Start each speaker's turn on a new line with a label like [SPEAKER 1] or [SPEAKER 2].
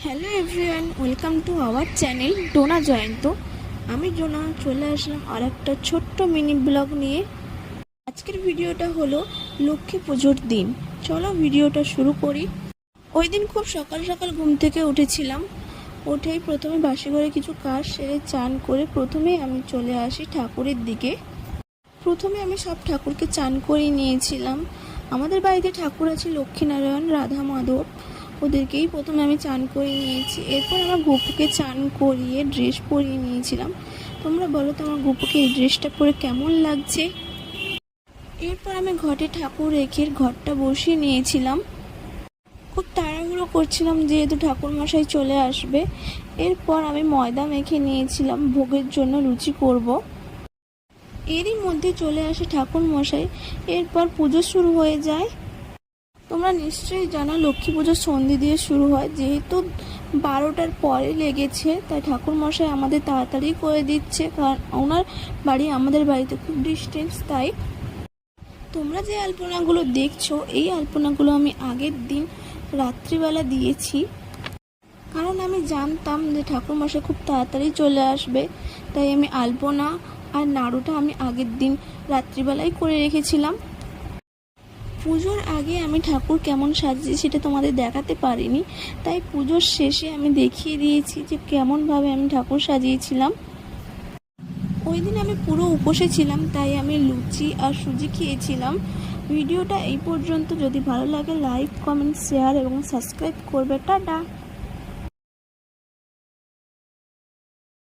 [SPEAKER 1] Hello everyone, welcome to our channel Dona Jayanta. আমি ডোনা চলে আসলাম আর একটা ছোট্ট মিনি ব্লগ নিয়ে। আজকের ভিডিওটা হলো লক্ষ্মী পুজোর দিন। চলো ভিডিওটা শুরু করি। ওই দিন খুব সকাল সকাল ঘুম থেকে উঠেছিলাম। উঠেই প্রথমে বাসি ঘরে কিছু কাজ সেরে চান করে প্রথমেই আমি চলে আসি ঠাকুরের দিকে। প্রথমে আমি সব ঠাকুরকে চান করিয়ে নিয়েছিলাম। আমাদের বাড়িতে ঠাকুর আছে লক্ষ্মীনারায়ণ, রাধা মাধব, ওদেরকেই প্রথমে আমি চান করিয়ে নিয়েছি। এরপর আমার গোপুকে চান করিয়ে ড্রেস পরিয়ে নিয়েছিলাম। তোমরা বলো তো আমার গোপুকে এই ড্রেসটা পরে কেমন লাগছে। এরপর আমি ঘটে ঠাকুর রেখে ঘরটা বসিয়ে নিয়েছিলাম। খুব তাড়াহুড়ো করছিলাম যেহেতু ঠাকুর মশাই চলে আসবে। এরপর আমি ময়দা মেখে নিয়েছিলাম, ভোগের জন্য লুচি করব। এরই মধ্যে চলে আসে ঠাকুর মশাই। এরপর পুজো শুরু হয়ে যায়। তোমরা নিশ্চয়ই জানো লক্ষ্মী পুজোর সন্ধে দিয়ে শুরু হয়, যেহেতু 12টার পরে লেগেছে তাই ঠাকুর মশাই আমাদের তাড়াতাড়ি করে দিচ্ছে, কারণ ওনার বাড়ি আমাদের বাড়িতে খুব ডিস্টেন্স। তাই তোমরা যে আলপনাগুলো দেখছো এই আলপনাগুলো আমি আগের দিন রাত্রিবেলা দিয়েছি, কারণ আমি জানতাম যে ঠাকুর মশাই খুব তাড়াতাড়ি চলে আসবে। তাই আমি আলপনা আর নাড়ুটা আমি আগের দিন রাত্রিবেলায় করে রেখেছিলাম। পুজোর আগে আমি ঠাকুর কেমন সাজিয়েছি সেটা তোমাদের দেখাতে পারিনি, তাই পুজোর শেষে আমি দেখিয়ে দিয়েছি যে কেমনভাবে আমি ঠাকুর সাজিয়েছিলাম। ওই দিন আমি পুরো উপোসে ছিলাম, তাই আমি লুচি আর সুজি খেয়েছিলাম। ভিডিওটা এই পর্যন্ত। যদি ভালো লাগে লাইক, কমেন্ট, শেয়ার এবং সাবস্ক্রাইব করবে। টাটা।